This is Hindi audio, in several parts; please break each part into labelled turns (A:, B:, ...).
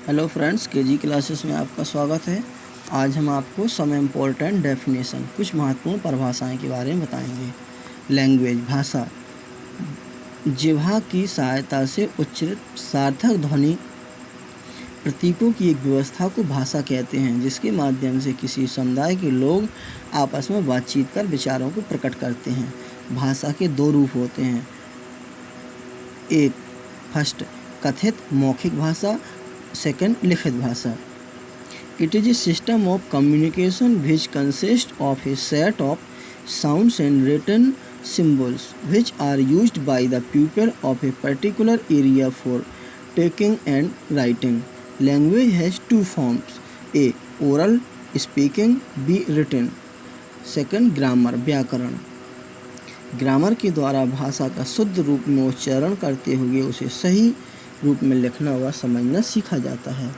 A: हेलो फ्रेंड्स, केजी क्लासेस में आपका स्वागत है। आज हम आपको सम इम्पोर्टेंट डेफिनेशन, कुछ महत्वपूर्ण परिभाषाएं के बारे में बताएंगे। लैंग्वेज, भाषा, जिह्वा की सहायता से उच्चारित सार्थक ध्वनि प्रतीकों की एक व्यवस्था को भाषा कहते हैं, जिसके माध्यम से किसी समुदाय के लोग आपस में बातचीत कर विचारों को प्रकट करते हैं। भाषा के दो रूप होते हैं। एक, फर्स्ट, कथित मौखिक भाषा, सेकंड, लिखित भाषा। It is a system of communication which consists of a set of sounds and written symbols which are used by the people of a particular area for talking and writing. Language has two forms: A. Oral speaking, B. Written. Second, grammar, व्याकरण। ग्रामर के द्वारा भाषा का शुद्ध रूप में उच्चारण करते हुए उसे सही रूप में लिखना व समझना सीखा जाता है।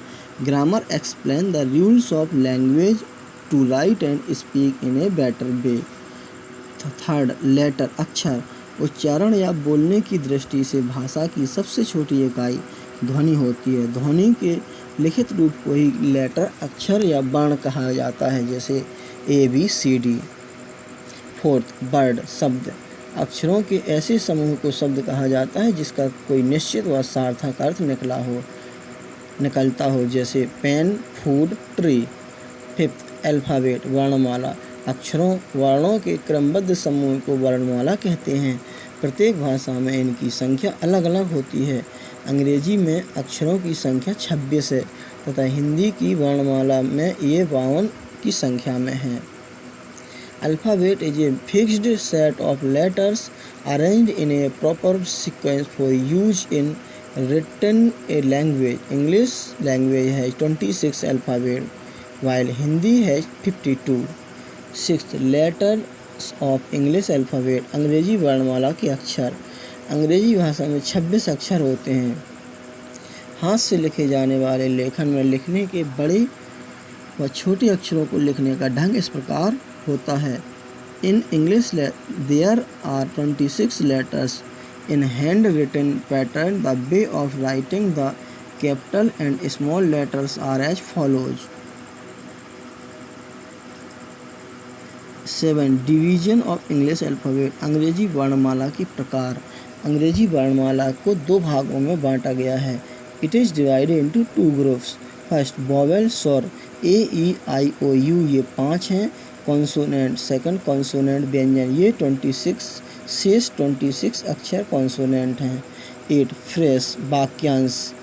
A: Grammar explain the rules of language to write and speak in a better way. Third, letter, अक्षर। उच्चारण या बोलने की दृष्टि से भाषा की सबसे छोटी इकाई ध्वनि होती है। ध्वनि के लिखित रूप को ही लेटर, अक्षर या वर्ण कहा जाता है, जैसे ABCD। फोर्थ, वर्ड, शब्द। अक्षरों के ऐसे समूह को शब्द कहा जाता है जिसका कोई निश्चित व सार्थक अर्थ निकलता हो, जैसे pen, food, tree. Fifth, alphabet, वर्णमाला। अक्षरों, वर्णों के क्रमबद्ध समूह को वर्णमाला कहते हैं। प्रत्येक भाषा में इनकी संख्या अलग अलग होती है। अंग्रेजी में अक्षरों की संख्या 26 है तथा हिंदी की वर्णमाला में ये 52 की संख्या में है। Alphabet is a fixed set of letters arranged in a proper sequence for use in written a language. English language has 26 alphabet, while Hindi has 52. Sixth, letters of English alphabet. अंग्रेजी वर्णमाला के अक्षर। अंग्रेजी भाषा में 26 अक्षर होते हैं। हाथ से लिखे जाने वाले लेखन में लिखने के बड़े व छोटे अक्षरों को लिखने का ढंग इस प्रकार होता है। In English there are 26 letters. In hand-written pattern, the way of writing the capital and small letters are as follows. 7. Division of English alphabet. अंग्रेजी वर्णमाला के प्रकार। अंग्रेजी वर्णमाला को दो भागों में बांटा गया है। It is divided into two groups. First, vowel, स्वर, A, E, I, O, U, ये 5 हैं। कॉन्सोनेंट, सेकंड, कॉन्सोनेंट, व्यंजन, ये 26 अक्षर कॉन्सोनेंट हैं। 8. फ्रेज, वाक्यांश,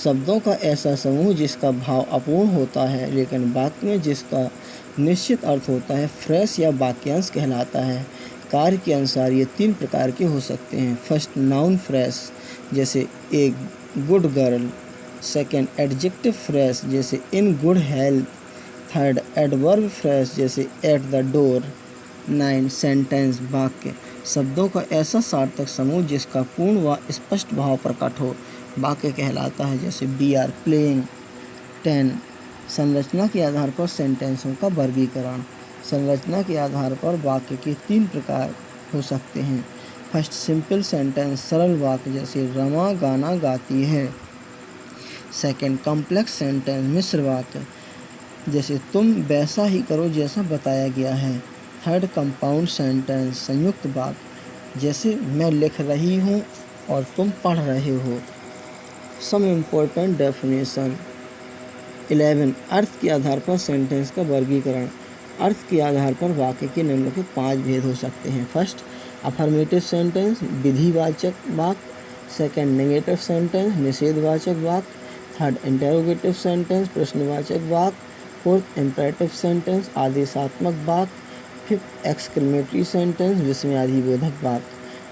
A: शब्दों का ऐसा समूह जिसका भाव अपूर्ण होता है लेकिन वाक्य में जिसका निश्चित अर्थ होता है, फ्रेज या वाक्यांश कहलाता है। कार्य के अनुसार ये 3 प्रकार के हो सकते हैं। फर्स्ट, नाउन फ्रेज, जैसे a good girl. Second, adjective phrase, जैसे in good health. Third, adverb phrase, जैसे एट द डोर। 9. सेंटेंस, वाक्य, शब्दों का ऐसा सार्थक समूह जिसका पूर्ण व स्पष्ट भाव प्रकट हो, वाक्य कहलाता है, जैसे वी आर प्लेइंग। 10. संरचना के आधार पर सेंटेंसों का वर्गीकरण। संरचना के आधार पर वाक्य के 3 प्रकार हो सकते हैं। फर्स्ट, सिंपल सेंटेंस, सरल वाक्य, जैसे रमा गाना गाती है। सेकंड, कॉम्प्लेक्स सेंटेंस, मिश्र वाक्य, जैसे तुम वैसा ही करो जैसा बताया गया है। थर्ड, कंपाउंड सेंटेंस, संयुक्त वाक्य, जैसे मैं लिख रही हूँ और तुम पढ़ रहे हो। Some important definition. 11. अर्थ के आधार पर सेंटेंस का वर्गीकरण। अर्थ के आधार पर वाक्य के निम्नलिखित 5 भेद हो सकते हैं। फर्स्ट, अफर्मेटिव सेंटेंस, विधिवाचक वाक्य। सेकंड, नेगेटिव सेंटेंस, निषेधवाचक वाक्य। थर्ड, इंटेरोगेटिव सेंटेंस, प्रश्नवाचक वाक्य। फोर्थ, इम्परेटिव सेंटेंस, आदेशात्मक वाक्य। फिफ्थ, एक्सक्लेमेटरी सेंटेंस, विस्मयादिबोधक वाक्य।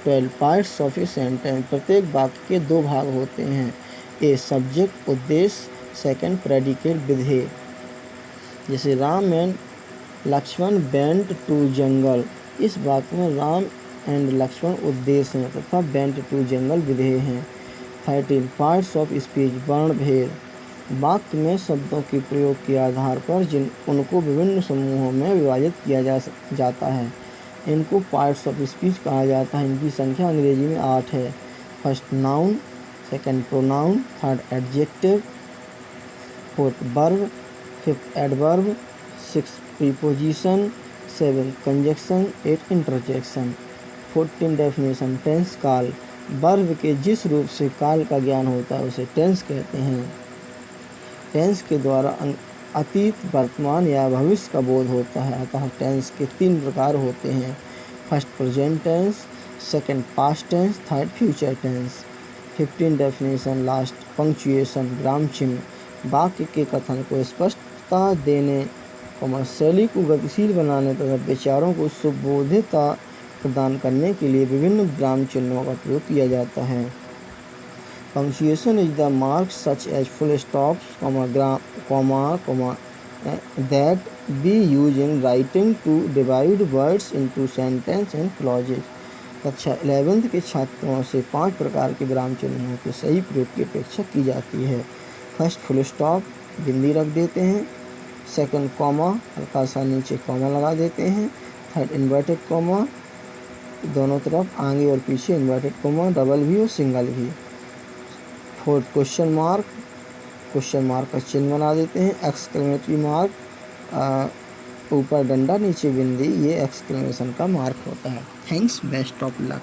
A: 12. Parts of a sentence. प्रत्येक वाक्य के 2 भाग होते हैं। ए, सब्जेक्ट, उद्देश्य। सेकंड, प्रेडिकेट, विधेय, जैसे Ram and Lakshman went to jungle. इस वाक्य में राम एंड लक्ष्मण उद्देश्य हैं तथा वेंट टू जंगल विधेय हैं। 13. पार्ट्स ऑफ स्पीच, वर्ण भेद। वाक्य में शब्दों के प्रयोग के आधार पर उनको विभिन्न समूहों में विभाजित किया जाता है, इनको पार्ट्स ऑफ स्पीच कहा जाता है। इनकी संख्या अंग्रेजी में 8 है। First, noun. Second, pronoun. Third, adjective. Fourth verb, fifth adverb, six preposition, seven conjunction, eight interjection. 14 definition. Tense काल, वर्ब के जिस रूप से काल का ज्ञान होता है उसे टेंस कहते हैं। टेंस के द्वारा अतीत, वर्तमान या भविष्य का बोध होता है, अतः टेंस के 3 प्रकार होते हैं। First present tense, second past tense, third future tense. 15 definition. Last punctuation, विराम चिन्ह वाक्य के कथन को स्पष्टता देने, शैली को गतिशील बनाने तथा विचारों को सुबोधिता प्रदान करने के लिए विभिन्न विराम चिन्हों का प्रयोग किया जाता है। Punctuation is the mark such as full stops, comma, that we use in writing to divide words into sentence and clauses. कक्षा 11th के छात्रों से 5 प्रकार के विराम चिन्हों के सही प्रयोग की अपेक्षा की जाती है। फर्स्ट फुल स्टॉप, बिंदी रख देते हैं। सेकंड कॉमा, हल्का सा नीचे कॉमा लगा देते हैं। थर्ड इन्वर्टेड कॉमा, दोनों तरफ आगे और पीछे इन्वर्टेड कॉमा, डबल भी और सिंगल भी। Fourth question mark, question mark का चिन्ह बना देते हैं। एक्सक्लेमेटरी मार्क, ऊपर डंडा नीचे बिंदी, ये एक्सक्लेमेशन का मार्क होता है। Thanks, best of luck.